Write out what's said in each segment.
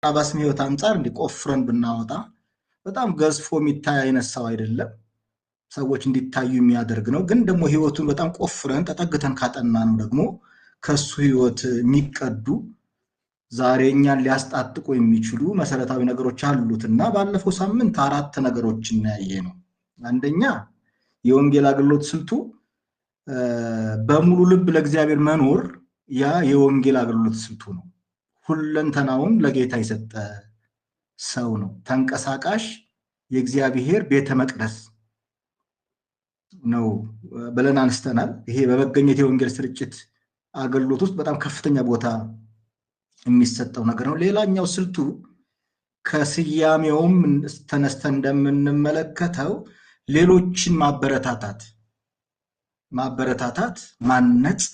በርናባስም ህይወት አንፃር እንዲቆፍረን ብናወጣ በጣም ገዝፎ የሚታይ አይነት ሰው አይደለም። ሰዎች እንዲታዩ የሚያደርግ ነው። ግን ደግሞ ህይወቱን በጣም ቆፍረን ተጠግተን ካጠና ነው ደግሞ ከሱ ህይወት የሚቀዱ ዛሬ እኛን ሊያስጣጥቁ የሚችሉ መሰረታዊ ነገሮች አሉትና ባለፈው ሳምንት 4 ነገሮችን ያየ ነው። አንደኛ የወንጌል አገልግሎት ስልቱ በሙሉ ልብ ለእግዚአብሔር መኖር ያ የወንጌል አገልግሎት ስልቱ ነው። ሁለንተናውን ለጌታ የሰጠ ሰው ነው። ተንቀሳቃሽ የእግዚአብሔር ቤተ መቅደስ ነው ብለን አንስተናል። ይሄ በመገኘት የወንጌል ስርጭት አገልግሎት ውስጥ በጣም ከፍተኛ ቦታ የሚሰጠው ነገር ነው። ሌላኛው ስልቱ ከስያሜውም ተነስተን እንደምንመለከተው ሌሎችን ማበረታታት፣ ማነጽ፣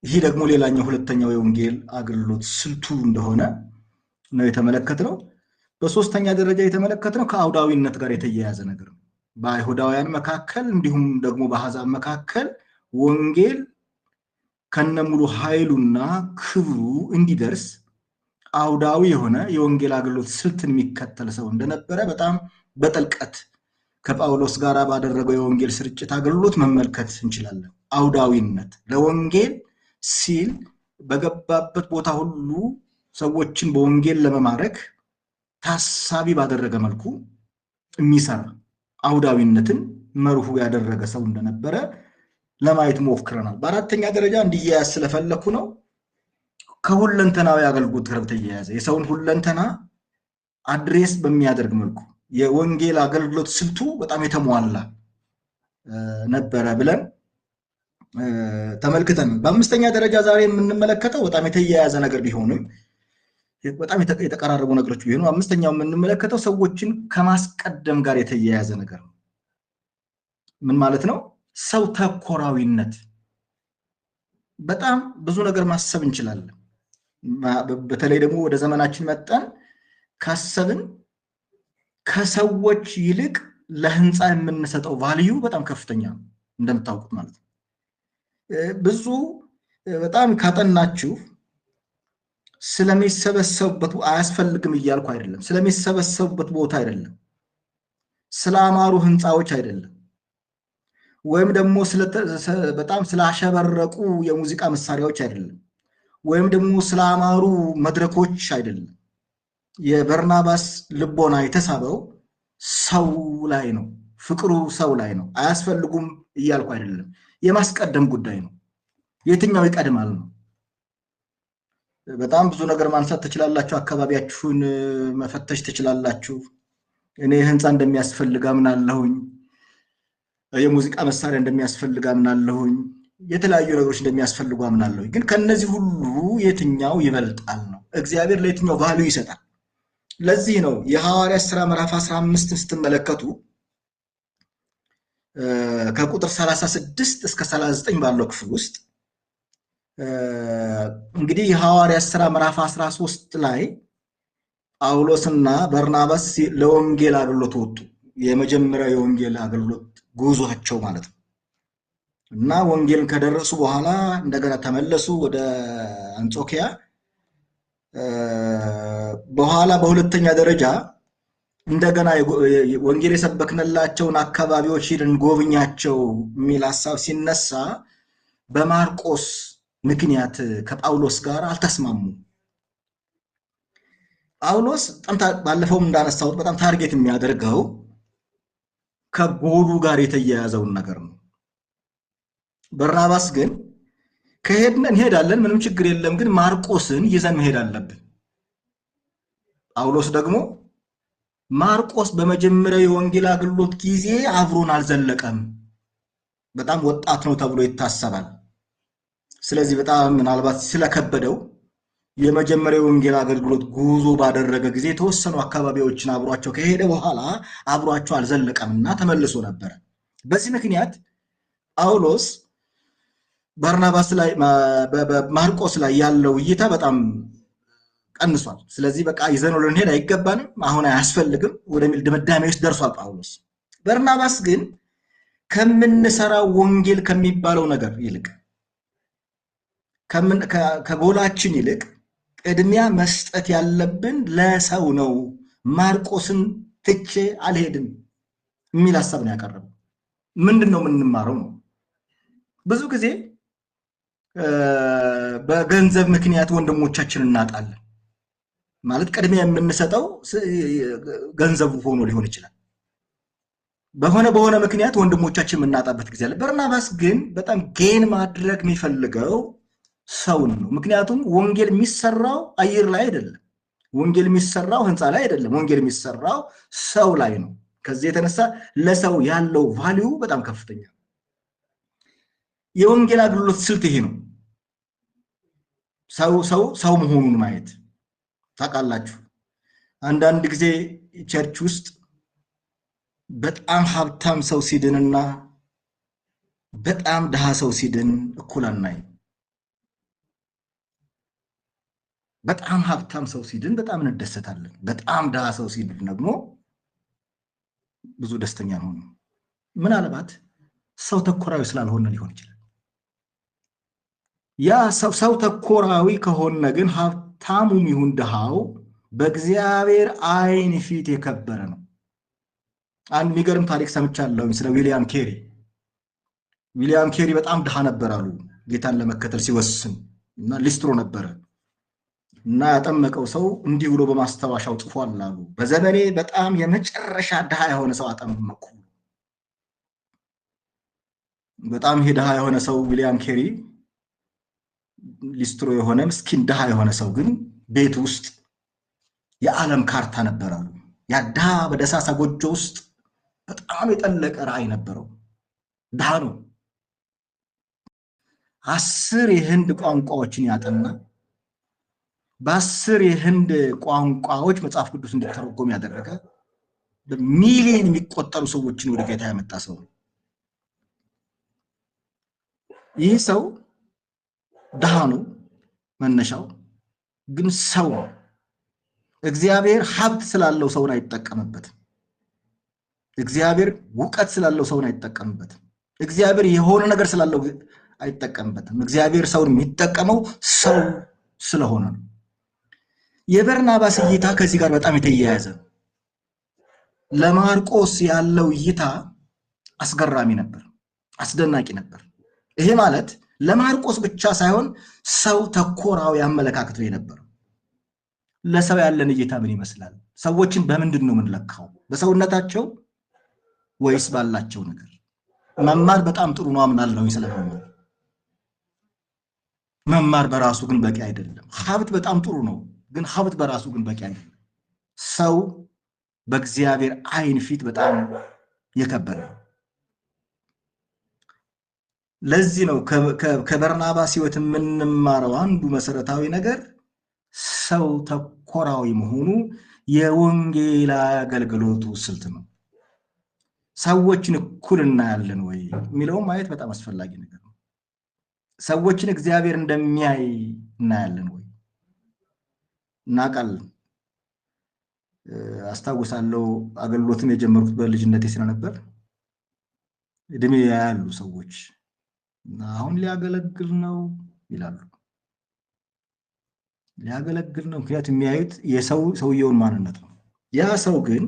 ይሄ ደግሞ ሌላኛው ሁለተኛው የወንጌል አገልግሎት ስልቱ እንደሆነ ነው የተመለከትነው። በሶስተኛ ደረጃ የተመለከትነው ከአውዳዊነት ጋር የተያያዘ ነገር ነው። በአይሁዳውያን መካከል እንዲሁም ደግሞ በአሕዛብ መካከል ወንጌል ከነሙሉ ኃይሉና ክብሩ እንዲደርስ አውዳዊ የሆነ የወንጌል አገልግሎት ስልትን የሚከተል ሰው እንደነበረ በጣም በጥልቀት ከጳውሎስ ጋር ባደረገው የወንጌል ስርጭት አገልግሎት መመልከት እንችላለን። አውዳዊነት ለወንጌል ሲል በገባበት ቦታ ሁሉ ሰዎችን በወንጌል ለመማረክ ታሳቢ ባደረገ መልኩ የሚሰራ አውዳዊነትን መርሁ ያደረገ ሰው እንደነበረ ለማየት ሞክረናል። በአራተኛ ደረጃ እንዲያያዝ ስለፈለኩ ነው ከሁለንተናዊ አገልግሎት ጋር በተያያዘ የሰውን ሁለንተና አድሬስ በሚያደርግ መልኩ የወንጌል አገልግሎት ስልቱ በጣም የተሟላ ነበረ ብለን ተመልክተን በአምስተኛ ደረጃ ዛሬ የምንመለከተው በጣም የተያያዘ ነገር ቢሆንም በጣም የተቀራረቡ ነገሮች ቢሆኑ አምስተኛው የምንመለከተው ሰዎችን ከማስቀደም ጋር የተያያዘ ነገር ነው። ምን ማለት ነው? ሰው ተኮራዊነት። በጣም ብዙ ነገር ማሰብ እንችላለን። በተለይ ደግሞ ወደ ዘመናችን መጠን ካሰብን ከሰዎች ይልቅ ለህንፃ የምንሰጠው ቫልዩ በጣም ከፍተኛ ነው እንደምታውቁት ማለት ነው። ብዙ በጣም ካጠናችሁ ስለሚሰበሰቡበት አያስፈልግም እያልኩ አይደለም። ስለሚሰበሰቡበት ቦታ አይደለም፣ ስለአማሩ ህንፃዎች አይደለም፣ ወይም ደግሞ በጣም ስላሸበረቁ የሙዚቃ መሳሪያዎች አይደለም፣ ወይም ደግሞ ስለአማሩ መድረኮች አይደለም። የበርናባስ ልቦና የተሳበው ሰው ላይ ነው፣ ፍቅሩ ሰው ላይ ነው። አያስፈልጉም እያልኩ አይደለም። የማስቀደም ጉዳይ ነው። የትኛው ይቀድማል ነው። በጣም ብዙ ነገር ማንሳት ትችላላችሁ። አካባቢያችሁን መፈተሽ ትችላላችሁ። እኔ ህንፃ እንደሚያስፈልግ አምናለሁኝ። የሙዚቃ መሳሪያ እንደሚያስፈልግ አምናለሁኝ። የተለያዩ ነገሮች እንደሚያስፈልጉ አምናለሁኝ። ግን ከነዚህ ሁሉ የትኛው ይበልጣል ነው። እግዚአብሔር ለየትኛው ቫልዩ ይሰጣል። ለዚህ ነው የሐዋርያት ሥራ ምዕራፍ 15 ስትመለከቱ ከቁጥር 36 እስከ 39 ባለው ክፍል ውስጥ እንግዲህ የሐዋርያት ሥራ ምዕራፍ 13 ላይ ጳውሎስና በርናባስ ለወንጌል አገልግሎት ወጡ። የመጀመሪያው የወንጌል አገልግሎት ጉዟቸው ማለት ነው። እና ወንጌልን ከደረሱ በኋላ እንደገና ተመለሱ ወደ አንጾኪያ። በኋላ በሁለተኛ ደረጃ እንደገና ወንጌል የሰበክነላቸውን አካባቢዎች ሄደን ጎብኛቸው የሚል ሐሳብ ሲነሳ በማርቆስ ምክንያት ከጳውሎስ ጋር አልተስማሙም። ጳውሎስ ባለፈውም እንዳነሳሁት በጣም ታርጌት የሚያደርገው ከጎሉ ጋር የተያያዘውን ነገር ነው። በርናባስ ግን ከሄድን እንሄዳለን፣ ምንም ችግር የለም፣ ግን ማርቆስን ይዘን መሄድ አለብን። ጳውሎስ ደግሞ ማርቆስ በመጀመሪያው የወንጌል አገልግሎት ጊዜ አብሮን አልዘለቀም፣ በጣም ወጣት ነው ተብሎ ይታሰባል። ስለዚህ በጣም ምናልባት ስለከበደው የመጀመሪያው የወንጌል አገልግሎት ጉዞ ባደረገ ጊዜ የተወሰኑ አካባቢዎችን አብሯቸው ከሄደ በኋላ አብሯቸው አልዘለቀምና ተመልሶ ነበር። በዚህ ምክንያት ጳውሎስ በርናባስ ላይ ማርቆስ ላይ ያለው እይታ በጣም ቀንሷል። ስለዚህ በቃ ይዘነው ልንሄድ አይገባንም፣ አሁን አያስፈልግም ወደሚል ድምዳሜ ውስጥ ደርሷል ጳውሎስ። በርናባስ ግን ከምንሰራው ወንጌል ከሚባለው ነገር ይልቅ ከጎላችን ይልቅ ቅድሚያ መስጠት ያለብን ለሰው ነው። ማርቆስን ትቼ አልሄድም የሚል ሐሳብ ነው ያቀረበው። ምንድነው የምንማረው ነው? ብዙ ጊዜ በገንዘብ ምክንያት ወንድሞቻችን እናጣለን። ማለት ቅድሚያ የምንሰጠው ገንዘቡ ሆኖ ሊሆን ይችላል። በሆነ ምክንያት ወንድሞቻችን የምናጣበት ጊዜ አለ። በርናባስ ግን በጣም ጌን ማድረግ የሚፈልገው ሰውን ነው። ምክንያቱም ወንጌል የሚሰራው አየር ላይ አይደለም። ወንጌል የሚሰራው ህንፃ ላይ አይደለም። ወንጌል የሚሰራው ሰው ላይ ነው። ከዚህ የተነሳ ለሰው ያለው ቫልዩ በጣም ከፍተኛ ነው። የወንጌል አገልግሎት ስልት ይሄ ነው። ሰው መሆኑን ማየት። ታውቃላችሁ፣ አንዳንድ ጊዜ ቸርች ውስጥ በጣም ሀብታም ሰው ሲድንና በጣም ድሃ ሰው ሲድን እኩል አናይም። በጣም ሀብታም ሰው ሲድን በጣም እንደሰታለን። በጣም ድሃ ሰው ሲድን ደግሞ ብዙ ደስተኛ ነው። ምናልባት ሰው ተኮራዊ ስላልሆነ ሊሆን ይችላል። ያ ሰው ተኮራዊ ከሆነ ግን ሀብታሙም ይሁን ድሃው በእግዚአብሔር ዓይን ፊት የከበረ ነው። አንድ የሚገርም ታሪክ ሰምቻለሁ ስለ ዊሊያም ኬሪ። ዊሊያም ኬሪ በጣም ድሃ ነበር አሉ ጌታን ለመከተል ሲወስን እና ሊስትሮ ነበረ እና ያጠመቀው ሰው እንዲህ ብሎ በማስታወሻው ጽፏል አሉ። በዘመኔ በጣም የመጨረሻ ድሃ የሆነ ሰው አጠመቅኩ። በጣም ይሄ ድሃ የሆነ ሰው ዊሊያም ኬሪ ሊስትሮ የሆነ ምስኪን ድሃ የሆነ ሰው ግን ቤት ውስጥ የዓለም ካርታ ነበር አሉ። ያ ድሃ በደሳሳ ጎጆ ውስጥ በጣም የጠለቀ ራዕይ ነበረው። ድሃ ነው። 10 የህንድ ቋንቋዎችን ያጠና፣ በ10 የህንድ ቋንቋዎች መጽሐፍ ቅዱስ እንዲተረጎም ያደረገ፣ በሚሊዮን የሚቆጠሩ ሰዎችን ወደ ጌታ ያመጣ ሰው ነው። ይህ ሰው ድሃ ነው መነሻው፣ ግን ሰው ነው። እግዚአብሔር ሀብት ስላለው ሰውን አይጠቀምበትም። እግዚአብሔር እውቀት ስላለው ሰውን አይጠቀምበትም። እግዚአብሔር የሆነ ነገር ስላለው አይጠቀምበትም። እግዚአብሔር ሰውን የሚጠቀመው ሰው ስለሆነ ነው። የበርናባስ እይታ ከዚህ ጋር በጣም የተያያዘ ነው። ለማርቆስ ያለው እይታ አስገራሚ ነበር፣ አስደናቂ ነበር። ይሄ ማለት ለማርቆስ ብቻ ሳይሆን ሰው ተኮራዊ አመለካከት ነው የነበረው። ለሰው ያለን እይታ ምን ይመስላል? ሰዎችን በምንድን ነው የምንለካው? በሰውነታቸው ወይስ ባላቸው ነገር? መማር በጣም ጥሩ ነው አምናለሁ ስለመማር። መማር በራሱ ግን በቂ አይደለም። ሀብት በጣም ጥሩ ነው፣ ግን ሀብት በራሱ ግን በቂ አይደለም። ሰው በእግዚአብሔር ዓይን ፊት በጣም የከበረ ነው። ለዚህ ነው ከበርናባስ ሕይወት የምንማረው አንዱ መሰረታዊ ነገር ሰው ተኮራዊ መሆኑ የወንጌል አገልግሎቱ ስልት ነው። ሰዎችን እኩል እናያለን ወይ የሚለውን ማየት በጣም አስፈላጊ ነገር ነው። ሰዎችን እግዚአብሔር እንደሚያይ እናያለን ወይ? እናውቃለን። አስታውሳለሁ አገልግሎትን የጀመርኩት በልጅነቴ ስለነበር እድሜ ያያሉ ሰዎች እና አሁን ሊያገለግል ነው ይላሉ። ሊያገለግል ነው ምክንያቱም የሚያዩት ሰውየውን ማንነት ነው። ያ ሰው ግን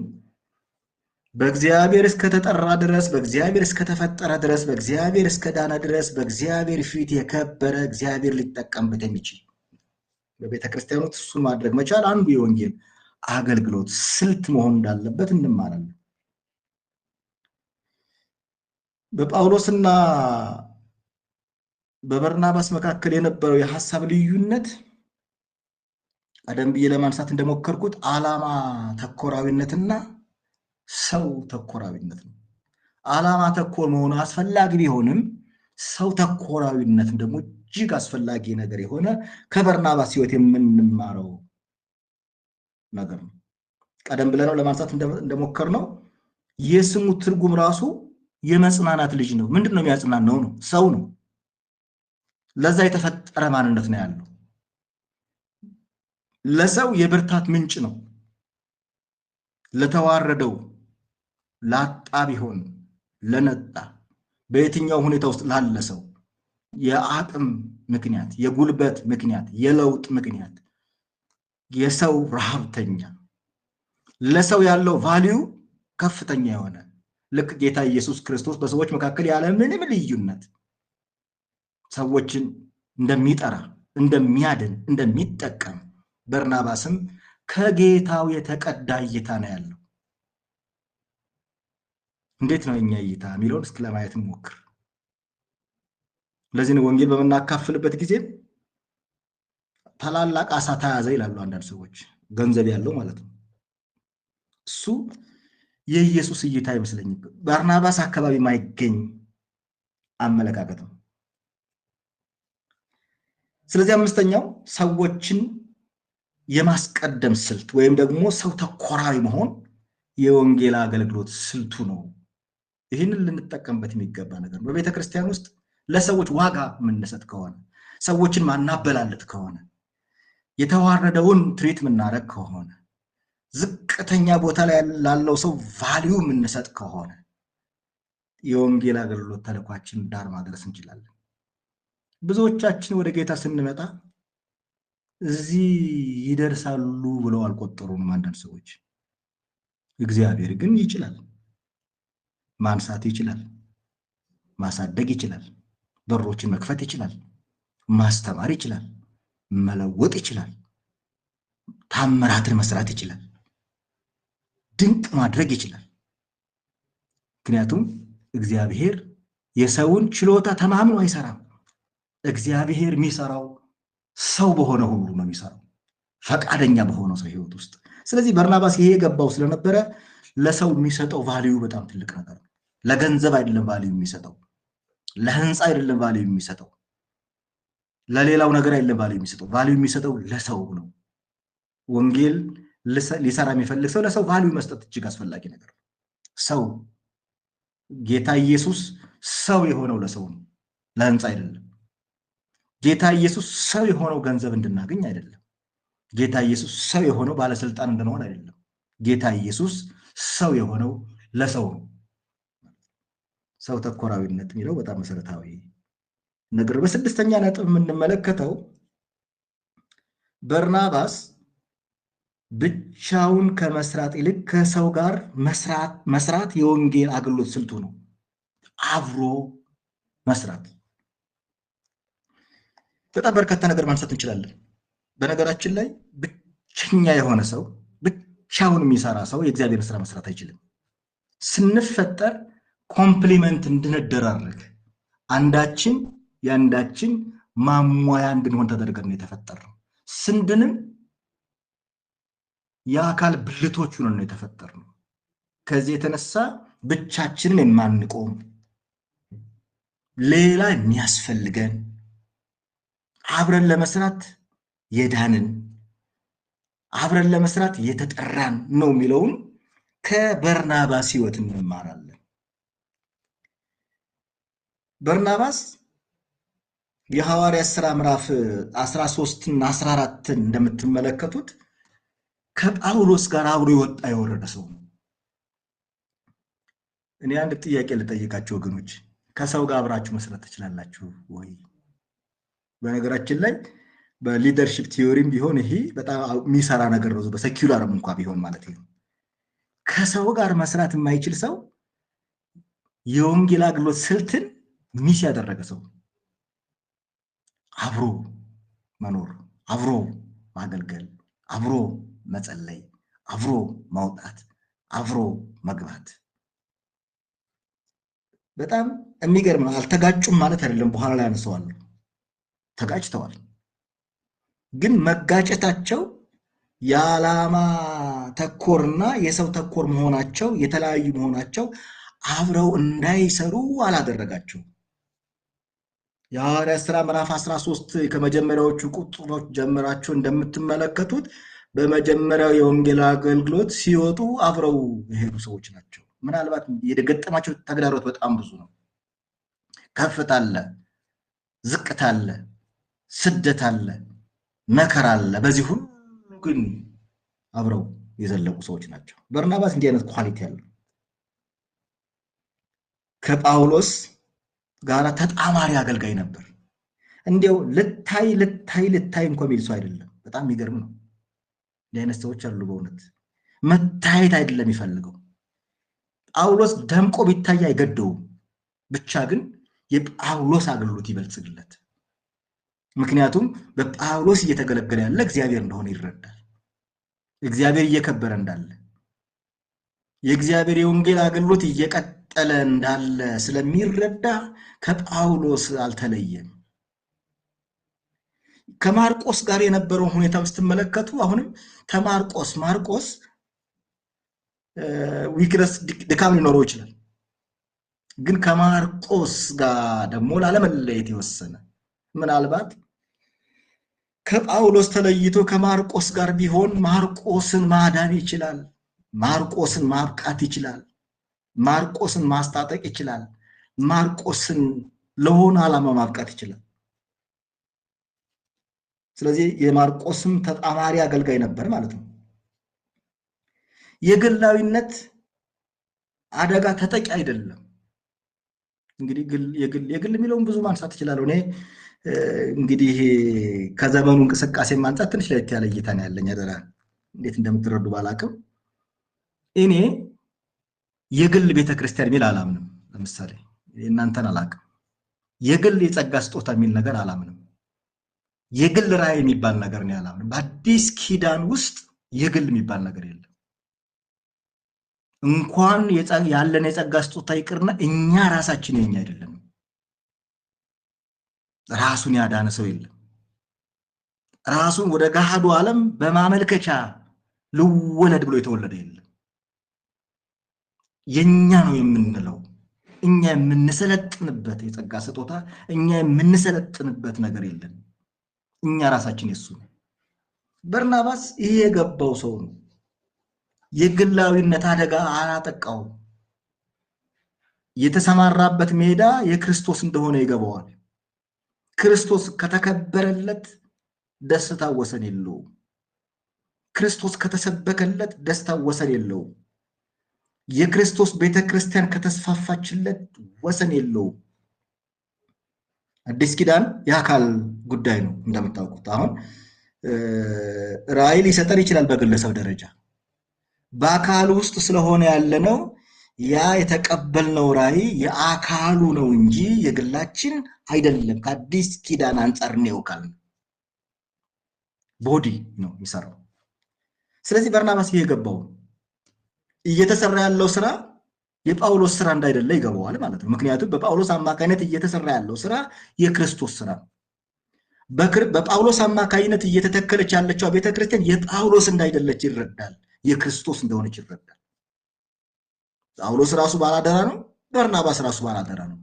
በእግዚአብሔር እስከተጠራ ድረስ፣ በእግዚአብሔር እስከተፈጠረ ድረስ፣ በእግዚአብሔር እስከዳነ ድረስ በእግዚአብሔር ፊት የከበረ እግዚአብሔር ሊጠቀምበት የሚችል በቤተ ክርስቲያኖት እሱን ማድረግ መቻል አንዱ የወንጌል አገልግሎት ስልት መሆን እንዳለበት እንማራለን። በጳውሎስና በበርናባስ መካከል የነበረው የሐሳብ ልዩነት ቀደም ብዬ ለማንሳት እንደሞከርኩት ዓላማ ተኮራዊነትና ሰው ተኮራዊነት ነው። ዓላማ ተኮር መሆኑ አስፈላጊ ቢሆንም ሰው ተኮራዊነትም ደግሞ እጅግ አስፈላጊ ነገር የሆነ ከበርናባስ ሕይወት የምንማረው ነገር ነው። ቀደም ብለነው ለማንሳት እንደሞከርነው የስሙ ትርጉም ራሱ የመጽናናት ልጅ ነው። ምንድነው የሚያጽናናው? ነው ሰው ነው። ለዛ የተፈጠረ ማንነት ነው ያለው። ለሰው የብርታት ምንጭ ነው። ለተዋረደው፣ ላጣ ቢሆን ለነጣ፣ በየትኛው ሁኔታ ውስጥ ላለ ሰው፣ የአቅም ምክንያት፣ የጉልበት ምክንያት፣ የለውጥ ምክንያት፣ የሰው ረሃብተኛ፣ ለሰው ያለው ቫልዩ ከፍተኛ የሆነ ልክ ጌታ ኢየሱስ ክርስቶስ በሰዎች መካከል ያለ ምንም ልዩነት ሰዎችን እንደሚጠራ፣ እንደሚያድን፣ እንደሚጠቀም በርናባስም ከጌታው የተቀዳ እይታ ነው ያለው። እንዴት ነው የኛ እይታ የሚለውን እስኪ ለማየት እንሞክር። ለዚህ ነው ወንጌል በምናካፍልበት ጊዜ ታላላቅ አሳ ተያዘ ይላሉ አንዳንድ ሰዎች፣ ገንዘብ ያለው ማለት ነው። እሱ የኢየሱስ እይታ አይመስለኝም። በርናባስ አካባቢ ማይገኝ አመለካከት ነው። ስለዚህ አምስተኛው ሰዎችን የማስቀደም ስልት ወይም ደግሞ ሰው ተኮራዊ መሆን የወንጌል አገልግሎት ስልቱ ነው። ይህንን ልንጠቀምበት የሚገባ ነገር ነው። በቤተ ክርስቲያን ውስጥ ለሰዎች ዋጋ የምንሰጥ ከሆነ፣ ሰዎችን ማናበላለት ከሆነ፣ የተዋረደውን ትሪት የምናደርግ ከሆነ፣ ዝቅተኛ ቦታ ላይ ላለው ሰው ቫልዩ የምንሰጥ ከሆነ የወንጌል አገልግሎት ተልኳችን ዳር ማድረስ እንችላለን። ብዙዎቻችን ወደ ጌታ ስንመጣ እዚህ ይደርሳሉ ብለው አልቆጠሩንም አንዳንድ ሰዎች። እግዚአብሔር ግን ይችላል፣ ማንሳት ይችላል፣ ማሳደግ ይችላል፣ በሮችን መክፈት ይችላል፣ ማስተማር ይችላል፣ መለወጥ ይችላል፣ ታምራትን መስራት ይችላል፣ ድንቅ ማድረግ ይችላል። ምክንያቱም እግዚአብሔር የሰውን ችሎታ ተማምኖ አይሰራም። እግዚአብሔር የሚሰራው ሰው በሆነ ሁሉ ነው የሚሰራው፣ ፈቃደኛ በሆነው ሰው ህይወት ውስጥ። ስለዚህ በርናባስ ይሄ የገባው ስለነበረ ለሰው የሚሰጠው ቫልዩ በጣም ትልቅ ነገር ነው። ለገንዘብ አይደለም ቫልዩ የሚሰጠው፣ ለህንፃ አይደለም ቫልዩ የሚሰጠው፣ ለሌላው ነገር አይደለም ቫልዩ የሚሰጠው። ቫልዩ የሚሰጠው ለሰው ነው። ወንጌል ሊሰራ የሚፈልግ ሰው ለሰው ቫልዩ መስጠት እጅግ አስፈላጊ ነገር ነው። ሰው ጌታ ኢየሱስ ሰው የሆነው ለሰው ነው፣ ለህንፃ አይደለም። ጌታ ኢየሱስ ሰው የሆነው ገንዘብ እንድናገኝ አይደለም። ጌታ ኢየሱስ ሰው የሆነው ባለስልጣን እንድንሆን አይደለም። ጌታ ኢየሱስ ሰው የሆነው ለሰው ነው። ሰው ተኮራዊነት የሚለው በጣም መሰረታዊ ነገር። በስድስተኛ ነጥብ የምንመለከተው በርናባስ ብቻውን ከመስራት ይልቅ ከሰው ጋር መስራት የወንጌል አገልግሎት ስልቱ ነው። አብሮ መስራት። በጣም በርካታ ነገር ማንሳት እንችላለን። በነገራችን ላይ ብቸኛ የሆነ ሰው፣ ብቻውን የሚሰራ ሰው የእግዚአብሔር ስራ መስራት አይችልም። ስንፈጠር ኮምፕሊመንት እንድንደራረግ፣ አንዳችን የአንዳችን ማሟያ እንድንሆን ተደርገን ነው የተፈጠርነው። ስንድንም የአካል ብልቶች ሆነን ነው የተፈጠርነው። ከዚህ የተነሳ ብቻችንን የማንቆም፣ ሌላ የሚያስፈልገን፣ አብረን ለመስራት የዳንን፣ አብረን ለመስራት የተጠራን ነው የሚለውን ከበርናባስ ህይወት እንማራለን። በርናባስ የሐዋርያት ሥራ ምዕራፍ 13 እና 14 እንደምትመለከቱት ከጳውሎስ ጋር አብሮ የወጣ የወረደ ሰው ነው። እኔ አንድ ጥያቄ ልጠይቃችሁ ወገኖች፣ ከሰው ጋር አብራችሁ መስራት ትችላላችሁ ወይ? በነገራችን ላይ በሊደርሺፕ ቲዮሪም ቢሆን ይሄ በጣም የሚሰራ ነገር ነው፣ በሴኩላርም እንኳን ቢሆን ማለት ነው። ከሰው ጋር መስራት የማይችል ሰው የወንጌል አገልግሎት ስልትን ሚስ ያደረገ ሰው። አብሮ መኖር፣ አብሮ ማገልገል፣ አብሮ መጸለይ፣ አብሮ ማውጣት፣ አብሮ መግባት በጣም የሚገርም ነው። አልተጋጩም ማለት አይደለም፣ በኋላ ላይ አነሳዋለሁ። ተጋጭተዋል፣ ግን መጋጨታቸው የዓላማ ተኮርና የሰው ተኮር መሆናቸው የተለያዩ መሆናቸው አብረው እንዳይሰሩ አላደረጋቸው። የሐዋርያት ሥራ ምዕራፍ 13 ከመጀመሪያዎቹ ቁጥሮች ጀምራችሁ እንደምትመለከቱት በመጀመሪያው የወንጌል አገልግሎት ሲወጡ አብረው የሄዱ ሰዎች ናቸው። ምናልባት የገጠማቸው ተግዳሮት በጣም ብዙ ነው። ከፍታ አለ፣ ዝቅታ አለ፣ ስደት አለ፣ መከራ አለ። በዚህ ሁሉ ግን አብረው የዘለቁ ሰዎች ናቸው። በርናባስ እንዲህ አይነት ኳሊቲ አለው። ከጳውሎስ ጋር ተጣማሪ አገልጋይ ነበር። እንዲያው ልታይ እንኳን የሚል ሰው አይደለም። በጣም የሚገርም ነው። የአይነት ሰዎች አሉ። በእውነት መታየት አይደለም የሚፈልገው። ጳውሎስ ደምቆ ቢታይ አይገደውም። ብቻ ግን የጳውሎስ አገልግሎት ይበልጽግለት። ምክንያቱም በጳውሎስ እየተገለገለ ያለ እግዚአብሔር እንደሆነ ይረዳል። እግዚአብሔር እየከበረ እንዳለ፣ የእግዚአብሔር የወንጌል አገልግሎት እየቀጠለ እንዳለ ስለሚረዳ ከጳውሎስ አልተለየም። ከማርቆስ ጋር የነበረውን ሁኔታ ስትመለከቱ አሁንም ማርቆስ ዊክነስ ድካም ሊኖረው ይችላል። ግን ከማርቆስ ጋር ደግሞ ላለመለየት የወሰነ ምናልባት ከጳውሎስ ተለይቶ ከማርቆስ ጋር ቢሆን ማርቆስን ማዳን ይችላል። ማርቆስን ማብቃት ይችላል። ማርቆስን ማስታጠቅ ይችላል። ማርቆስን ለሆነ ዓላማ ማብቃት ይችላል። ስለዚህ የማርቆስም ተጣማሪ አገልጋይ ነበር ማለት ነው። የግላዊነት አደጋ ተጠቂ አይደለም። እንግዲህ የግል የሚለውን ብዙ ማንሳት ይችላል። እኔ እንግዲህ ከዘመኑ እንቅስቃሴ ማንሳት ትንሽ ለየት ያለ እይታ ነው ያለኝ። አደራ እንዴት እንደምትረዱ ባላቅም እኔ የግል ቤተክርስቲያን የሚል አላምንም። ለምሳሌ እናንተን አላቅም። የግል የጸጋ ስጦታ የሚል ነገር አላምንም። የግል ራዕይ የሚባል ነገር ነው ያላምንም። በአዲስ ኪዳን ውስጥ የግል የሚባል ነገር የለም። እንኳን ያለን የጸጋ ስጦታ ይቅርና እኛ ራሳችን የኛ አይደለም። ራሱን ያዳነ ሰው የለም። ራሱን ወደ ገሃዱ ዓለም በማመልከቻ ልወለድ ብሎ የተወለደ የለም። የኛ ነው የምንለው እኛ የምንሰለጥንበት የጸጋ ስጦታ እኛ የምንሰለጥንበት ነገር የለም። እኛ ራሳችን የሱ ነው። በርናባስ ይሄ የገባው ሰው ነው። የግላዊነት አደጋ አላጠቃውም። የተሰማራበት ሜዳ የክርስቶስ እንደሆነ ይገባዋል። ክርስቶስ ከተከበረለት ደስታ ወሰን የለውም። ክርስቶስ ከተሰበከለት ደስታ ወሰን የለውም። የክርስቶስ ቤተክርስቲያን ከተስፋፋችለት ወሰን የለውም። አዲስ ኪዳን የአካል ጉዳይ ነው እንደምታውቁት። አሁን ራዕይ ሊሰጠን ይችላል በግለሰብ ደረጃ። በአካል ውስጥ ስለሆነ ያለነው ያ የተቀበልነው ራዕይ የአካሉ ነው እንጂ የግላችን አይደለም። ከአዲስ ኪዳን አንጻር ነው ካልን ቦዲ ነው የሚሰራው። ስለዚህ በርናባስ የገባው እየተሰራ ያለው ስራ የጳውሎስ ስራ እንዳይደለ ይገባዋል ማለት ነው። ምክንያቱም በጳውሎስ አማካይነት እየተሰራ ያለው ስራ የክርስቶስ ስራ ነው። በጳውሎስ አማካይነት እየተተከለች ያለችው ቤተክርስቲያን የጳውሎስ እንዳይደለች ይረዳል፣ የክርስቶስ እንደሆነች ይረዳል። ጳውሎስ ራሱ ባላደራ ነው፣ በርናባስ ራሱ ባላደራ ነው።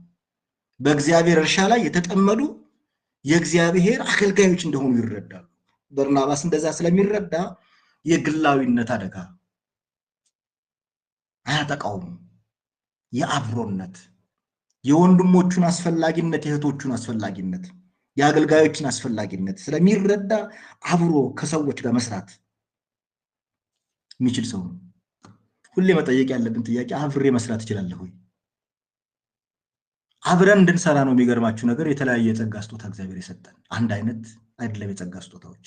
በእግዚአብሔር እርሻ ላይ የተጠመዱ የእግዚአብሔር አገልጋዮች እንደሆኑ ይረዳሉ። በርናባስ እንደዛ ስለሚረዳ የግላዊነት አደጋ አያጠቃውም። የአብሮነት የወንድሞቹን አስፈላጊነት፣ የእህቶቹን አስፈላጊነት፣ የአገልጋዮችን አስፈላጊነት ስለሚረዳ አብሮ ከሰዎች ጋር መስራት የሚችል ሰው ነው። ሁሌ መጠየቅ ያለብን ጥያቄ አብሬ መስራት እችላለሁ ወይ? አብረን እንድንሰራ ነው። የሚገርማችሁ ነገር የተለያየ የጸጋ ስጦታ እግዚአብሔር የሰጠን አንድ አይነት አይደለም። የጸጋ ስጦታዎች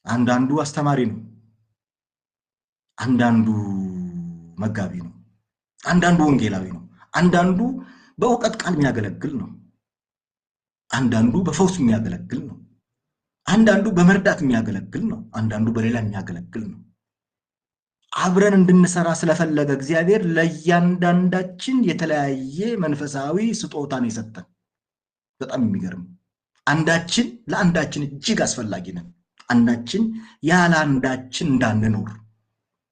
አንዳንዱ አስተማሪ ነው፣ አንዳንዱ መጋቢ ነው፣ አንዳንዱ ወንጌላዊ ነው፣ አንዳንዱ በእውቀት ቃል የሚያገለግል ነው፣ አንዳንዱ በፈውስ የሚያገለግል ነው፣ አንዳንዱ በመርዳት የሚያገለግል ነው፣ አንዳንዱ በሌላ የሚያገለግል ነው። አብረን እንድንሰራ ስለፈለገ እግዚአብሔር ለእያንዳንዳችን የተለያየ መንፈሳዊ ስጦታን የሰጠን። በጣም የሚገርም አንዳችን ለአንዳችን እጅግ አስፈላጊ ነን። አንዳችን ያለ አንዳችን እንዳንኖር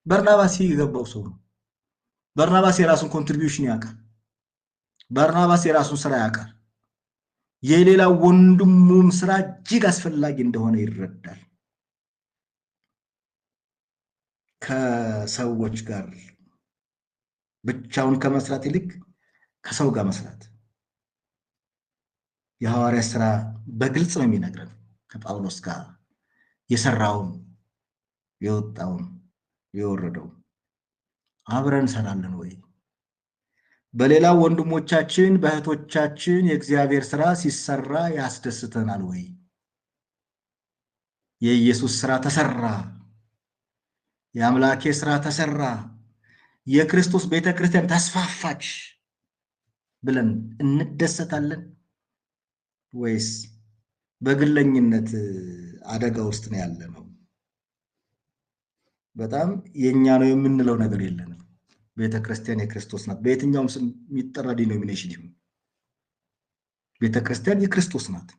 በርናባስ የገባው ሰው ነው። በርናባስ የራሱን ኮንትሪቢዩሽን ያውቃል። በርናባስ የራሱን ስራ ያውቃል። የሌላ ወንድሙም ስራ እጅግ አስፈላጊ እንደሆነ ይረዳል። ከሰዎች ጋር ብቻውን ከመስራት ይልቅ ከሰው ጋር መስራት የሐዋርያ ስራ በግልጽ ነው የሚነግረን። ከጳውሎስ ጋር የሰራውን የወጣውን የወረደው አብረን እንሰራለን ወይ? በሌላ ወንድሞቻችን በእህቶቻችን የእግዚአብሔር ስራ ሲሰራ ያስደስተናል ወይ? የኢየሱስ ስራ ተሰራ፣ የአምላኬ ስራ ተሰራ፣ የክርስቶስ ቤተክርስቲያን ተስፋፋች ብለን እንደሰታለን ወይስ በግለኝነት አደጋ ውስጥ ነው ያለነው? በጣም የኛ ነው የምንለው ነገር የለንም። ቤተክርስቲያን የክርስቶስ ናት። በየትኛውም ስም የሚጠራ ዲኖሚኔሽን ይሁን ቤተክርስቲያን የክርስቶስ ናት።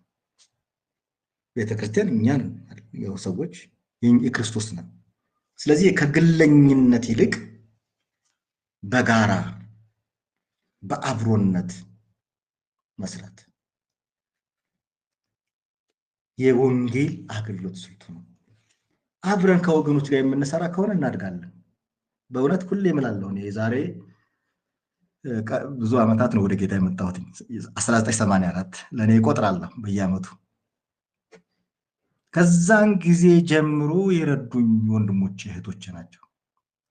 ቤተክርስቲያን እኛ ነን ሰዎች የክርስቶስ ናት። ስለዚህ ከግለኝነት ይልቅ በጋራ በአብሮነት መስራት የወንጌል አገልግሎት ስልቱ ነው። አብረን ከወገኖች ጋር የምንሰራ ከሆነ እናድጋለን። በእውነት ሁሌ እምላለሁ የዛሬ ብዙ ዓመታት ነው ወደ ጌታ የመጣሁት 1984 ለኔ እቆጥራለሁ በየዓመቱ። ከዛን ጊዜ ጀምሮ የረዱኝ ወንድሞቼ እህቶቼ ናቸው።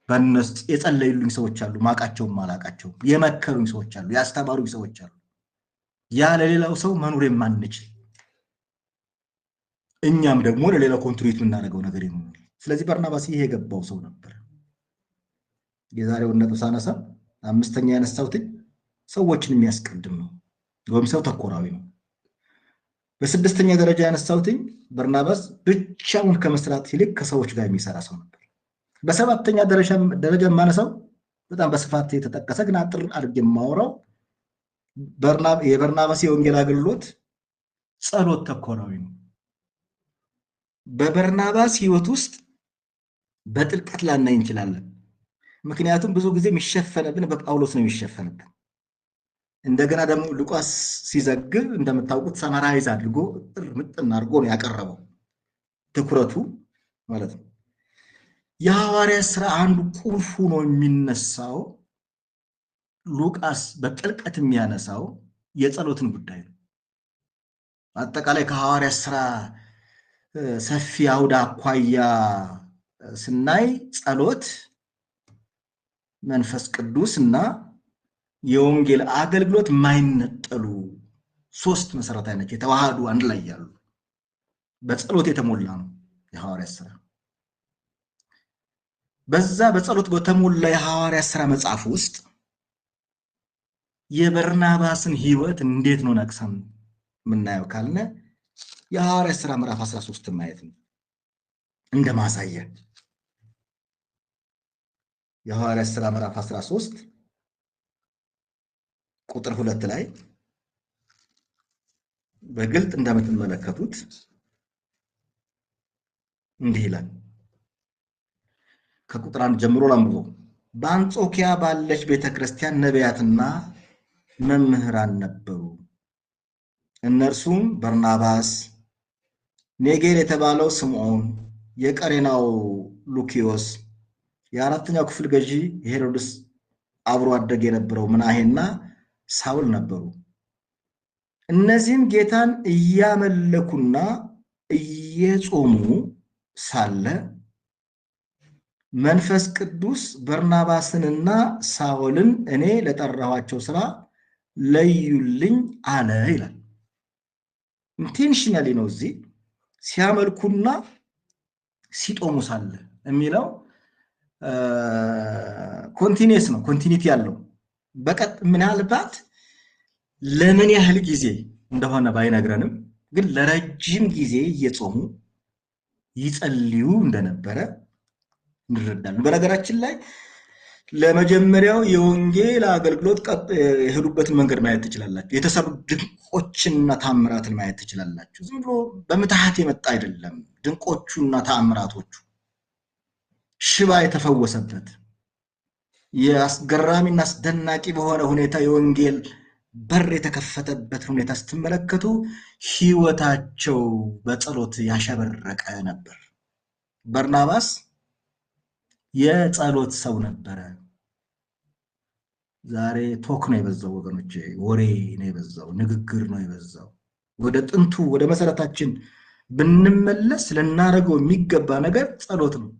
በእነሱ የጸለዩልኝ ሰዎች አሉ፣ ማቃቸውም ማላቃቸው የመከሩኝ ሰዎች አሉ፣ ያስተማሩኝ ሰዎች አሉ። ያለ ሌላው ሰው መኖር የማንችል እኛም ደግሞ ለሌላው ኮንትሪቢዩት የምናደርገው ነገር ይኖራል። ስለዚህ በርናባስ ይሄ የገባው ሰው ነበር። የዛሬውን ነጥብ ሳነሳ አምስተኛ ያነሳሁት ሰዎችን የሚያስቀድም ነው ወይም ሰው ተኮራዊ ነው። በስድስተኛ ደረጃ ያነሳሁት በርናባስ ብቻውን ከመስራት ይልቅ ከሰዎች ጋር የሚሰራ ሰው ነበር። በሰባተኛ ደረጃ የማነሳው በጣም በስፋት የተጠቀሰ ግን አጥር አድርጌ የማወራው የበርናባስ የወንጌል አገልግሎት ጸሎት ተኮራዊ ነው። በበርናባስ ህይወት ውስጥ በጥልቀት ላናይ እንችላለን። ምክንያቱም ብዙ ጊዜ የሚሸፈነብን በጳውሎስ ነው የሚሸፈነብን። እንደገና ደግሞ ሉቃስ ሲዘግብ እንደምታውቁት ሰማራይዝ አድርጎ ምጥን አድርጎ ነው ያቀረበው ትኩረቱ ማለት ነው። የሐዋርያት ሥራ አንዱ ቁልፉ ነው የሚነሳው። ሉቃስ በጥልቀት የሚያነሳው የጸሎትን ጉዳይ ነው። አጠቃላይ ከሐዋርያት ሥራ ሰፊ አውድ አኳያ ስናይ ጸሎት፣ መንፈስ ቅዱስ እና የወንጌል አገልግሎት የማይነጠሉ ሶስት መሰረታዊ ናቸው። የተዋሃዱ አንድ ላይ ያሉ በጸሎት የተሞላ ነው የሐዋርያት ሥራ። በዛ በጸሎት በተሞላ የሐዋርያት ሥራ መጽሐፍ ውስጥ የበርናባስን ህይወት እንዴት ነው ነቅሰን የምናየው ካልነ የሐዋርያት ሥራ ምዕራፍ 13 ማየት ነው እንደ ማሳያ። የሐዋርያት ሥራ ምዕራፍ 13 ቁጥር 2 ላይ በግልጥ እንደምትመለከቱት እንዲህ ይላል። ከቁጥር 1 ጀምሮ ላንብበው። በአንጾኪያ ባለች ቤተክርስቲያን ነቢያትና መምህራን ነበሩ። እነርሱም በርናባስ፣ ኔጌር የተባለው ስምዖን፣ የቀሬናው ሉኪዮስ፣ የአራተኛው ክፍል ገዢ ሄሮድስ አብሮ አደግ የነበረው ምናሄና ሳውል ነበሩ። እነዚህም ጌታን እያመለኩና እየጾሙ ሳለ መንፈስ ቅዱስ በርናባስንና ሳውልን እኔ ለጠራኋቸው ስራ ለዩልኝ አለ ይላል። ኢንቴንሽናሊ ነው እዚህ ሲያመልኩና ሲጦሙ ሳለ የሚለው ኮንቲኒየስ ነው፣ ኮንቲኒቲ ያለው በቀጥ ምናልባት ለምን ያህል ጊዜ እንደሆነ ባይነግረንም ግን ለረጅም ጊዜ እየጾሙ ይጸልዩ እንደነበረ እንረዳለን። በነገራችን ላይ ለመጀመሪያው የወንጌል አገልግሎት የሄዱበትን መንገድ ማየት ትችላላችሁ። የተሰሩ ድንቆችና ታምራትን ማየት ትችላላችሁ። ዝም ብሎ በምትሃት የመጣ አይደለም። ድንቆቹና ታምራቶቹ ሽባ የተፈወሰበት የአስገራሚና አስደናቂ በሆነ ሁኔታ የወንጌል በር የተከፈተበት ሁኔታ ስትመለከቱ ህይወታቸው በጸሎት ያሸበረቀ ነበር። በርናባስ የጸሎት ሰው ነበረ። ዛሬ ቶክ ነው የበዛው ወገኖቼ፣ ወሬ ነው የበዛው፣ ንግግር ነው የበዛው። ወደ ጥንቱ ወደ መሰረታችን ብንመለስ ልናደርገው የሚገባ ነገር ጸሎት ነው።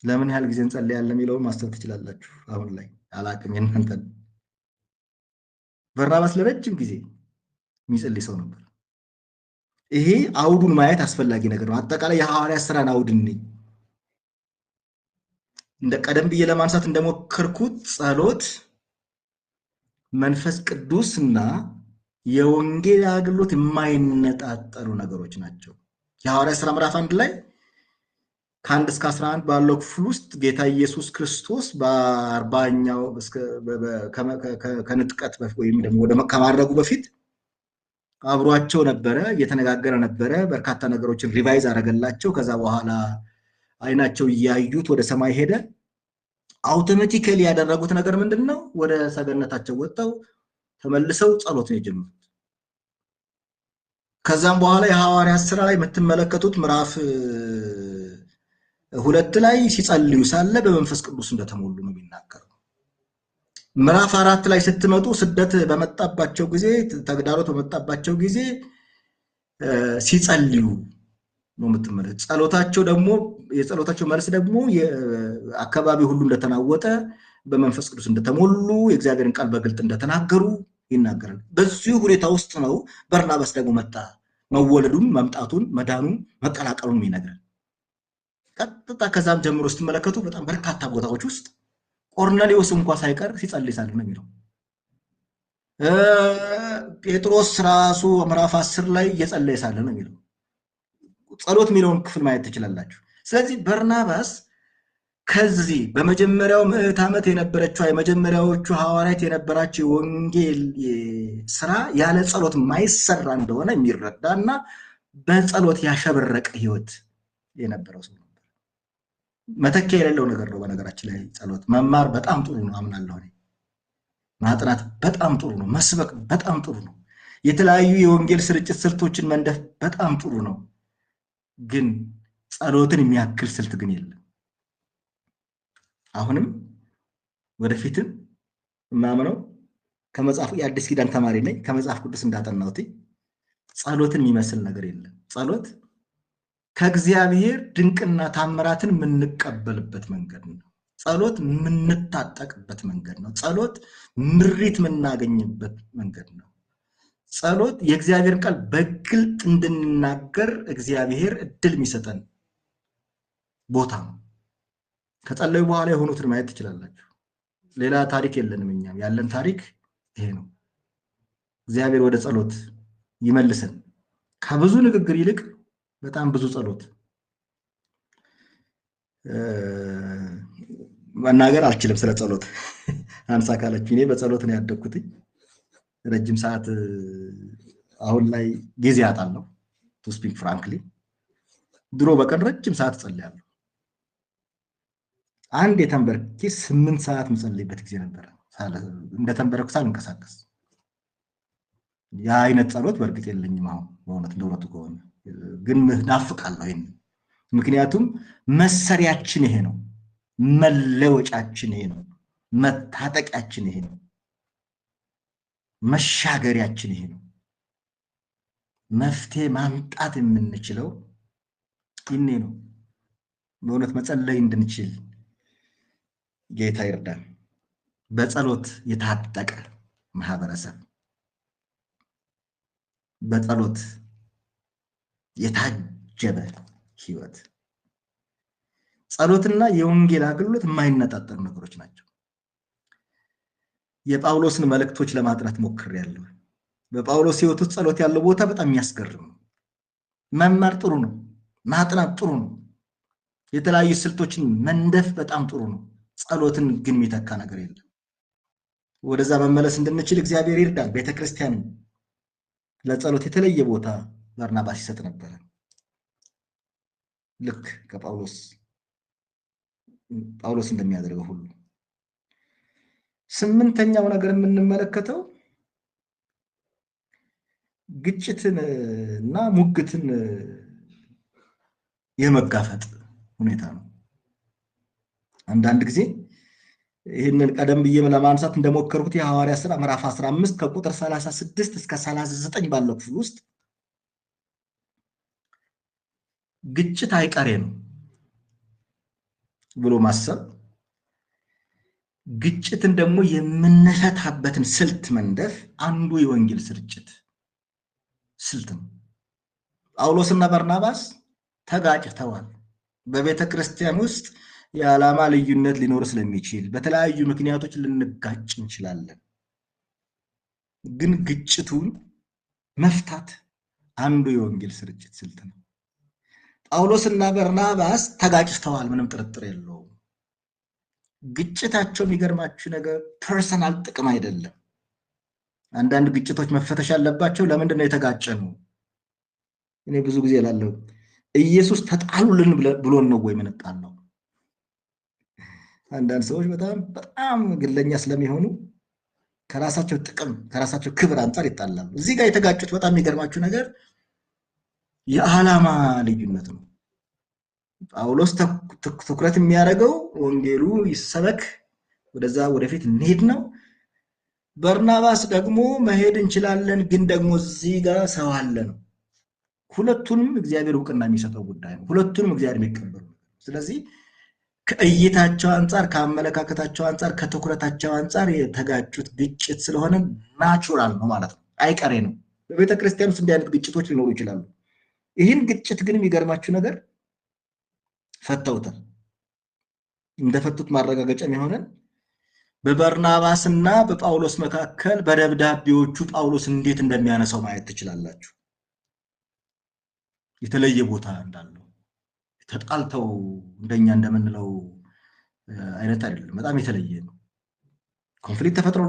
ለምን ያህል ጊዜ እንጸልያለን የሚለውን ማስተዋል ትችላላችሁ። አሁን ላይ አላቅም የእናንተን። በርናባስ ለረጅም ጊዜ የሚጸልይ ሰው ነበር። ይሄ አውዱን ማየት አስፈላጊ ነገር ነው። አጠቃላይ የሐዋርያት ሥራን አውድን እንደ ቀደም ብዬ ለማንሳት እንደሞከርኩት ጸሎት፣ መንፈስ ቅዱስና የወንጌል አገልግሎት የማይነጣጠሉ ነገሮች ናቸው። የሐዋርያት ሥራ ምዕራፍ 1 ላይ ከ1 እስከ 11 ባለው ክፍል ውስጥ ጌታ ኢየሱስ ክርስቶስ በ40ኛው ከንጥቀት ወይም ደግሞ ወደ ከማድረጉ በፊት አብሯቸው ነበረ፣ እየተነጋገረ ነበረ፣ በርካታ ነገሮችን ሪቫይዝ አደረገላቸው። ከዛ በኋላ አይናቸው እያዩት ወደ ሰማይ ሄደ። አውቶማቲካሊ ያደረጉት ነገር ምንድነው? ወደ ሰገነታቸው ወጣው ተመልሰው ጸሎት ነው የጀመሩት። ከዛም በኋላ የሐዋርያት ሥራ ላይ የምትመለከቱት ምዕራፍ 2 ላይ ሲጸልዩ ሳለ በመንፈስ ቅዱስ እንደተሞሉ ነው የሚናገረው። ምዕራፍ 4 ላይ ስትመጡ ስደት በመጣባቸው ጊዜ፣ ተግዳሮት በመጣባቸው ጊዜ ሲጸልዩ ነው የምትመለከቱት። ጸሎታቸው ደግሞ የጸሎታቸው መልስ ደግሞ አካባቢ ሁሉ እንደተናወጠ፣ በመንፈስ ቅዱስ እንደተሞሉ፣ የእግዚአብሔርን ቃል በግልጥ እንደተናገሩ ይናገራል። በዚህ ሁኔታ ውስጥ ነው በርናባስ ደግሞ መጣ፣ መወለዱን፣ መምጣቱን፣ መዳኑን፣ መቀላቀሉን ይነግራል። ቀጥታ ከዛም ጀምሮ ስትመለከቱ በጣም በርካታ ቦታዎች ውስጥ ቆርኔሌዎስ እንኳን ሳይቀር ሲጸልይ ሳለ ነው የሚለው። ጴጥሮስ ራሱ ምዕራፍ 10 ላይ እየጸለየ ሳለ ነው የሚለው። ጸሎት የሚለውን ክፍል ማየት ትችላላችሁ። ስለዚህ በርናባስ ከዚህ በመጀመሪያው ምዕት ዓመት የነበረችው የመጀመሪያዎቹ ሐዋርያት የነበራቸው ወንጌል ስራ ያለ ጸሎት ማይሰራ እንደሆነ የሚረዳና በጸሎት ያሸበረቀ ህይወት የነበረው ሰው ነበር። መተኪያ የሌለው ነገር ነው። በነገራችን ላይ ጸሎት መማር በጣም ጥሩ ነው አምናለሁ። ማጥናት በጣም ጥሩ ነው። መስበክ በጣም ጥሩ ነው። የተለያዩ የወንጌል ስርጭት ስልቶችን መንደፍ በጣም ጥሩ ነው። ግን ጸሎትን የሚያክል ስልት ግን የለም። አሁንም ወደፊትም ማምነው ከመጽሐፉ የአዲስ ኪዳን ተማሪ ነኝ፣ ከመጽሐፍ ቅዱስ እንዳጠናሁት ጸሎትን የሚመስል ነገር የለም። ጸሎት ከእግዚአብሔር ድንቅና ታምራትን የምንቀበልበት መንገድ ነው። ጸሎት የምንታጠቅበት መንገድ ነው። ጸሎት ምሪት የምናገኝበት መንገድ ነው። ጸሎት የእግዚአብሔር ቃል በግልጥ እንድንናገር እግዚአብሔር እድል የሚሰጠን ቦታ ነው። ከጸለዩ በኋላ የሆኑትን ማየት ትችላላችሁ። ሌላ ታሪክ የለንም። እኛም ያለን ታሪክ ይሄ ነው። እግዚአብሔር ወደ ጸሎት ይመልሰን። ከብዙ ንግግር ይልቅ በጣም ብዙ ጸሎት። መናገር አልችልም ስለ ጸሎት አንሳ ካላችሁ እኔ በጸሎት ነው ያደግኩት። ረጅም ሰዓት አሁን ላይ ጊዜ አጣለሁ። ቱ ስፒክ ፍራንክሊ ድሮ በቀን ረጅም ሰዓት ጸልያለሁ። አንድ የተንበርኬ 8 ሰዓት መጸለይበት ጊዜ ነበር። እንደተንበረኩ ሳልንቀሳቀስ ያ አይነት ጸሎት በእርግጥ የለኝም አሁን በእውነቱ ከሆነ ግን ናፍቃለሁ ይሄን። ምክንያቱም መሰሪያችን ይሄ ነው፣ መለወጫችን ይሄ ነው፣ መታጠቂያችን ይሄ ነው፣ መሻገሪያችን ይሄ ነው። መፍትሄ ማምጣት የምንችለው ይሄ ነው። በእውነት መጸለይ እንድንችል ጌታ ይርዳን። በጸሎት የታጠቀ ማህበረሰብ፣ በጸሎት የታጀበ ህይወት። ጸሎትና የወንጌል አገልግሎት የማይነጣጠሉ ነገሮች ናቸው። የጳውሎስን መልእክቶች ለማጥናት ሞክሬያለሁ። በጳውሎስ ህይወት ውስጥ ጸሎት ያለው ቦታ በጣም የሚያስገርም ነው። መማር ጥሩ ነው፣ ማጥናት ጥሩ ነው፣ የተለያዩ ስልቶችን መንደፍ በጣም ጥሩ ነው። ጸሎትን ግን የሚተካ ነገር የለም። ወደዛ መመለስ እንድንችል እግዚአብሔር ይርዳን። ቤተክርስቲያን ለጸሎት የተለየ ቦታ በርናባስ ይሰጥ ነበር፣ ልክ ከጳውሎስ እንደሚያደርገው ሁሉ። 8ኛው ነገር የምንመለከተው ግጭትን እና ሙግትን የመጋፈጥ ሁኔታ ነው። አንዳንድ ጊዜ ይህንን ቀደም ብዬ ለማንሳት እንደሞከርኩት የሐዋርያት ሥራ ምዕራፍ 15 ከቁጥር 36 እስከ 39 ባለው ክፍል ውስጥ ግጭት አይቀሬ ነው ብሎ ማሰብ፣ ግጭትን ደግሞ የምንፈታበትን ስልት መንደፍ አንዱ የወንጌል ስርጭት ስልት ነው። ጳውሎስና በርናባስ ተጋጭተዋል። በቤተ ክርስቲያን ውስጥ የዓላማ ልዩነት ሊኖር ስለሚችል በተለያዩ ምክንያቶች ልንጋጭ እንችላለን። ግን ግጭቱን መፍታት አንዱ የወንጌል ስርጭት ስልት ነው። ጳውሎስና በርናባስ ተጋጭተዋል፣ ምንም ጥርጥር የለውም። ግጭታቸው የሚገርማችሁ ነገር ፐርሰናል ጥቅም አይደለም። አንዳንድ ግጭቶች መፈተሽ ያለባቸው ለምንድን ነው የተጋጨ ነው። እኔ ብዙ ጊዜ እላለሁ ኢየሱስ ተጣሉልን ብሎን ነው ወይ የምንጣለው? አንዳንድ ሰዎች በጣም ግለኛ ስለሚሆኑ ከራሳቸው ጥቅም ከራሳቸው ክብር አንጻር ይጣላሉ። እዚህ ጋር የተጋጩት በጣም የሚገርማችሁ ነገር የዓላማ ልዩነት ነው። ጳውሎስ ትኩረት የሚያደርገው ወንጌሉ ይሰበክ፣ ወደዛ ወደፊት እንሄድ ነው። በርናባስ ደግሞ መሄድ እንችላለን፣ ግን ደግሞ እዚህ ጋር ሰው አለ ነው። ሁለቱንም እግዚአብሔር እውቅና የሚሰጠው ጉዳይ ነው። ሁለቱንም እግዚአብሔር የሚቀበሉ። ስለዚህ ከእይታቸው አንጻር፣ ከአመለካከታቸው አንጻር፣ ከትኩረታቸው አንጻር የተጋጩት ግጭት ስለሆነ ናቹራል ነው ማለት ነው፣ አይቀሬ ነው። በቤተ ክርስቲያን ውስጥ እንዲህ አይነት ግጭቶች ሊኖሩ ይችላሉ። ይህን ግጭት ግን የሚገርማችሁ ነገር ፈተውታል። እንደፈቱት ማረጋገጫ የሚሆነን በበርናባስና በጳውሎስ መካከል በደብዳቤዎቹ ጳውሎስ እንዴት እንደሚያነሳው ማየት ትችላላችሁ። የተለየ ቦታ እንዳለው ተጣልተው እንደኛ እንደምንለው አይነት አይደለም። በጣም የተለየ ነው። ኮንፍሊክት ተፈጥሮ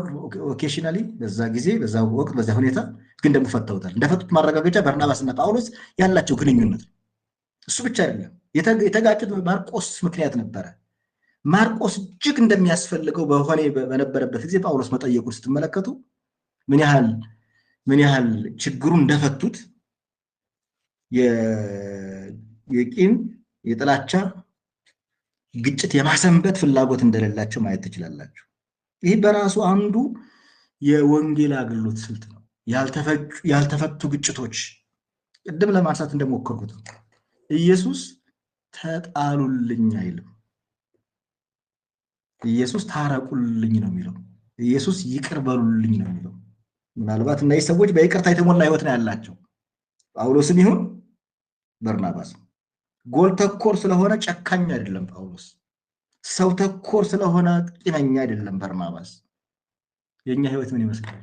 ኦኬሽናሊ በዛ ጊዜ በዛ ወቅት በዛ ሁኔታ ግን ደግሞ ፈተውታል። እንደፈቱት ማረጋገጫ በርናባስና ጳውሎስ ያላቸው ግንኙነት ነው። እሱ ብቻ አይደለም። የተጋጩት ማርቆስ ምክንያት ነበረ። ማርቆስ እጅግ እንደሚያስፈልገው በነበረበት ጊዜ ጳውሎስ መጠየቁን ስትመለከቱ ምን ያህል ችግሩን እንደፈቱት የቂም የጥላቻ ግጭት የማሰንበት ፍላጎት እንደሌላቸው ማየት ትችላላችሁ። ይህ በራሱ አንዱ የወንጌል አገልግሎት ስልት ነው። ያልተፈቱ ግጭቶች ቅድም ለማንሳት እንደሞከርኩት ኢየሱስ ተጣሉልኝ አይልም። ኢየሱስ ታረቁልኝ ነው የሚለው። ኢየሱስ ይቅር በሉልኝ ነው የሚለው። ምናልባት እነዚህ ሰዎች በይቅርታ የተሞላ ህይወት ነው ያላቸው። ጳውሎስም ይሁን በርናባስ ጎል ተኮር ስለሆነ ጨካኝ አይደለም ጳውሎስ። ሰው ተኮር ስለሆነ ቂመኛ አይደለም በርናባስ። የኛ ህይወት ምን ይመስላል?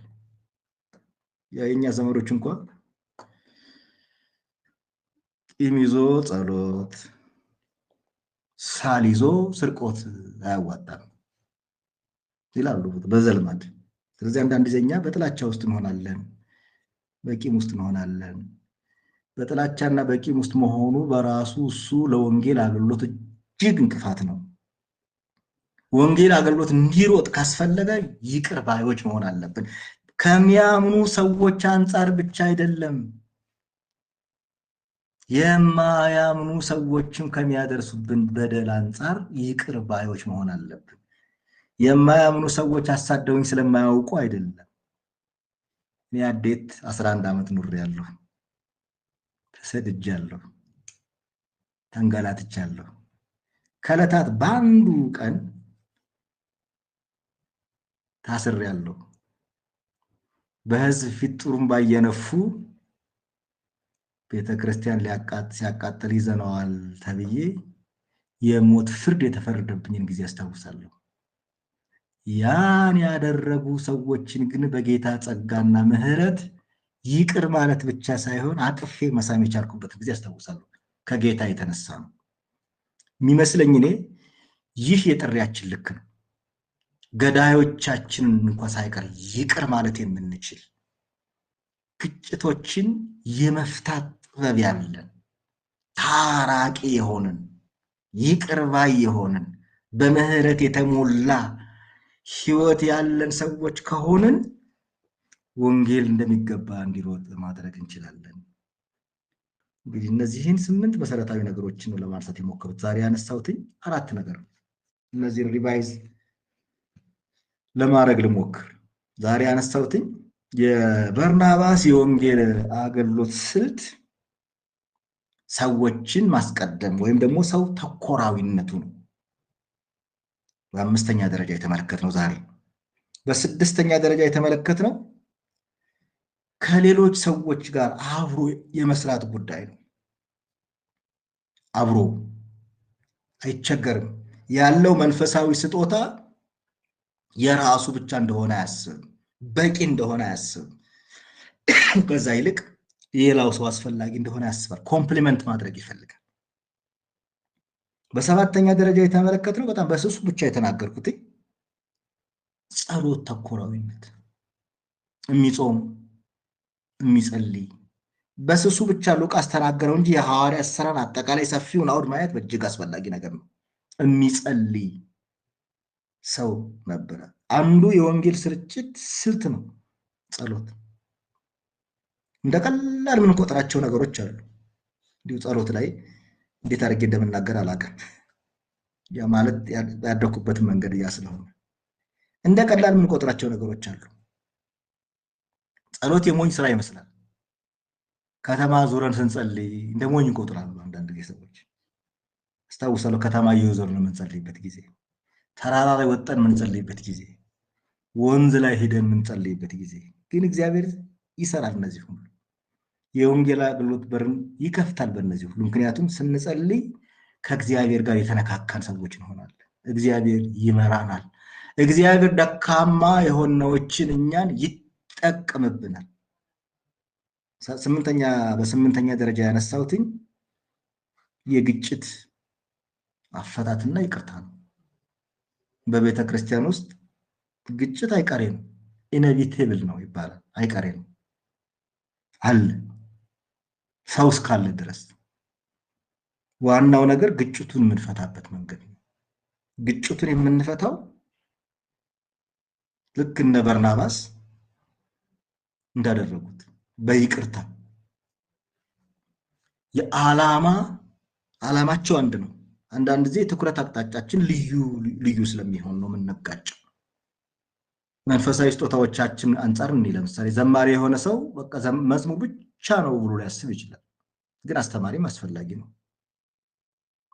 የኛ ዘመዶች እንኳን ቂም ይዞ ጸሎት፣ ሳል ይዞ ስርቆት አያዋጣም ይላሉ በዘልማድ። ስለዚህ አንዳንድ ጊዜ እኛ በጥላቻ ውስጥ እንሆናለን፣ በቂም ውስጥ እንሆናለን። በጥላቻና በቂም ውስጥ መሆኑ በራሱ እሱ ለወንጌል አገልግሎት እጅግ እንቅፋት ነው። ወንጌል አገልግሎት እንዲሮጥ ካስፈለገ ይቅር ባዮች መሆን አለብን። ከሚያምኑ ሰዎች አንጻር ብቻ አይደለም፣ የማያምኑ ሰዎችም ከሚያደርሱብን በደል አንጻር ይቅር ባዮች መሆን አለብን። የማያምኑ ሰዎች አሳደውኝ ስለማያውቁ አይደለም። እኔ አዴት 11 ዓመት ኑሬያለሁ፣ ተሰድጃለሁ፣ ተንገላትቻለሁ። ከዕለታት በአንዱ ቀን ታስሬያለሁ። በህዝብ ፊት ጥሩምባ እየነፉ ቤተክርስቲያን ሲያቃጥል ይዘነዋል ተብዬ የሞት ፍርድ የተፈረደብኝን ጊዜ አስታውሳለሁ። ያን ያደረጉ ሰዎችን ግን በጌታ ጸጋና ምሕረት ይቅር ማለት ብቻ ሳይሆን አቅፌ መሳም የቻልኩበት ጊዜ አስታውሳለሁ። ከጌታ የተነሳ ነው የሚመስለኝ። እኔ ይህ የጥሪያችን ልክ ነው። ገዳዮቻችንን እንኳን ሳይቀር ይቅር ማለት የምንችል ግጭቶችን የመፍታት ጥበብ ያለን ታራቂ የሆንን ይቅር ባይ የሆንን በምህረት የተሞላ ህይወት ያለን ሰዎች ከሆንን ወንጌል እንደሚገባ እንዲሮጥ ማድረግ እንችላለን። እንግዲህ እነዚህን 8 መሰረታዊ ነገሮችን ነው ለማንሳት የሞከሩት። ዛሬ ያነሳሁትኝ 4 ነገር ነው። እነዚህን ሪቫይዝ ለማድረግ ልሞክር። ዛሬ ያነሳሁትኝ የበርናባስ የወንጌል አገልግሎት ስልት ሰዎችን ማስቀደም ወይም ደግሞ ሰው ተኮራዊነቱ ነው። በ5ኛ ደረጃ የተመለከትነው ዛሬ። በ6ኛ ደረጃ የተመለከትነው ከሌሎች ሰዎች ጋር አብሮ የመስራት ጉዳይ ነው። አብሮ አይቸገርም። ያለው መንፈሳዊ ስጦታ የራሱ ብቻ እንደሆነ አያስብም፣ በቂ እንደሆነ አያስብም። ከዛ ይልቅ የሌላው ሰው አስፈላጊ እንደሆነ ያስባል። ኮምፕሊመንት ማድረግ ይፈልጋል። በሰባተኛ ደረጃ የተመለከትነው በጣም በስሱ ብቻ የተናገርኩት ጸሎት ተኮራዊነት፣ የሚጾም የሚጸልይ በስሱ ብቻ ሉቃስ ተናገረው እንጂ የሐዋርያት ሥራን አጠቃላይ ሰፊውን አውድ ማየት በእጅግ አስፈላጊ ነገር ነው። የሚጸልይ ሰው ነበረ። አንዱ የወንጌል ስርጭት ስልት ነው ጸሎት። እንደ ቀላል የምንቆጥራቸው ነገሮች አሉ። እንዲሁ ጸሎት ላይ እንዴት አድርጌ እንደምናገር አላውቅም። ያ ማለት ያደኩበትን መንገድ ያ ስለሆነ እንደ ቀላል የምንቆጥራቸው ነገሮች አሉ። ጸሎት የሞኝ ስራ ይመስላል። ከተማ ዙረን ስንጸልይ እንደ ሞኝ እንቆጥራሉ አንዳንድ ጊዜ ሰዎች። አስታውሳለሁ ከተማ እየዞርን የምንጸልይበት ጊዜ፣ ተራራ ላይ ወጠን የምንጸልይበት ጊዜ፣ ወንዝ ላይ ሄደን የምንጸልይበት ጊዜ። ግን እግዚአብሔር ይሰራል እነዚህ ሁሉ። የወንጌል አገልግሎት በርን ይከፍታል በእነዚህ ሁሉ። ምክንያቱም ስንጸልይ ከእግዚአብሔር ጋር የተነካካን ሰዎች እንሆናለን። እግዚአብሔር ይመራናል። እግዚአብሔር ደካማ የሆነዎችን እኛን ይጠቀምብናል። በስምንተኛ ደረጃ ያነሳሁትኝ የግጭት አፈታትና ይቅርታ ነው። በቤተ ክርስቲያን ውስጥ ግጭት አይቀሬ ነው፣ ኢነቪቴብል ነው ይባላል። አይቀሬ ነው አለ ሰው እስካለ ድረስ። ዋናው ነገር ግጭቱን የምንፈታበት መንገድ ነው። ግጭቱን የምንፈታው ልክ እነ በርናባስ እንዳደረጉት በይቅርታ። ዓላማቸው አንድ ነው። አንዳንድ ጊዜ ትኩረት አቅጣጫችን ልዩ ስለሚሆን ነው የምንጋጨው። መንፈሳዊ ስጦታዎቻችን አንጻር ለምሳሌ ዘማሪ የሆነ ሰው በቃ መዝሙር ብቻ ነው ብሎ ሊያስብ ይችላል። ግን አስተማሪም አስፈላጊ ነው።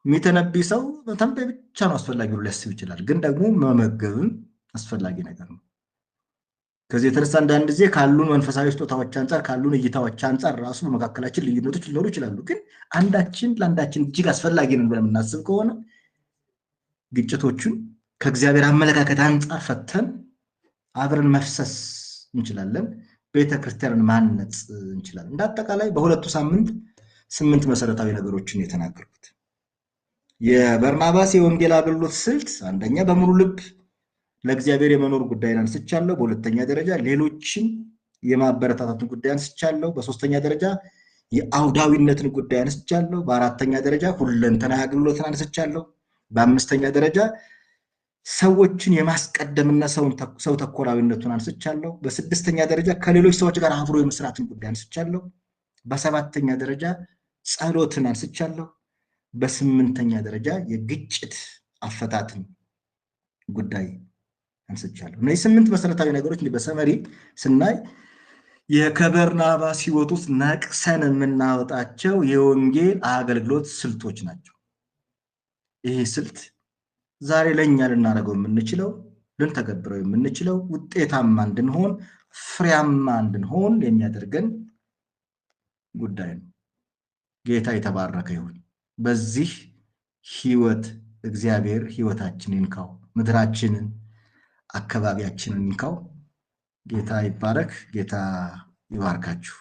የሚተነብይ ሰው ተንበይ ብቻ ነው አስፈላጊ ብሎ ሊያስብ ይችላል። ግን ደግሞ መመገብም አስፈላጊ ነገር ነው። ከዚህ የተነሳ አንዳንድ ጊዜ ካሉን መንፈሳዊ ስጦታዎች አንጻር ካሉን እይታዎች አንጻር ራሱ በመካከላችን ልዩነቶች ሊኖሩ ይችላሉ። ግን አንዳችን ለአንዳችን እጅግ አስፈላጊ ነን ብለን የምናስብ ከሆነ ግጭቶቹን ከእግዚአብሔር አመለካከት አንጻር ፈተን አብረን መፍሰስ እንችላለን። ቤተክርስቲያንን ማነጽ እንችላለን። እንዳጠቃላይ በሁለቱ ሳምንት 8 መሰረታዊ ነገሮችን የተናገርኩት የበርናባስ የወንጌል አገልግሎት ስልት፣ አንደኛ በሙሉ ልብ ለእግዚአብሔር የመኖር ጉዳይን አንስቻለሁ። በሁለተኛ ደረጃ ሌሎችን የማበረታታትን ጉዳይ አንስቻለሁ። በሶስተኛ ደረጃ የአውዳዊነትን ጉዳይ አንስቻለሁ። በአራተኛ ደረጃ ሁለንተናዊ አገልግሎትን አንስቻለሁ። በአምስተኛ ደረጃ ሰዎችን የማስቀደምና ሰው ተኮራዊነቱን አንስቻለሁ። በስድስተኛ ደረጃ ከሌሎች ሰዎች ጋር አብሮ የመስራትን ጉዳይ አንስቻለሁ። በሰባተኛ ደረጃ ጸሎትን አንስቻለሁ። በስምንተኛ ደረጃ የግጭት አፈታትን ጉዳይ አንስቻለሁ። እነዚህ 8 መሰረታዊ ነገሮች በሰመሪ ስናይ የበርናባስ ሕይወት ውስጥ ነቅሰን የምናወጣቸው የወንጌል አገልግሎት ስልቶች ናቸው። ይሄ ስልት ዛሬ ለእኛ ልናደርገው የምንችለው ልንተገብረው የምንችለው ውጤታማ እንድንሆን ፍሬያማ እንድንሆን የሚያደርገን ጉዳይ ነው። ጌታ የተባረከ ይሁን። በዚህ ሕይወት እግዚአብሔር ሕይወታችንን ይንካው፣ ምድራችንን አካባቢያችንን ይንካው። ጌታ ይባረክ። ጌታ ይባርካችሁ።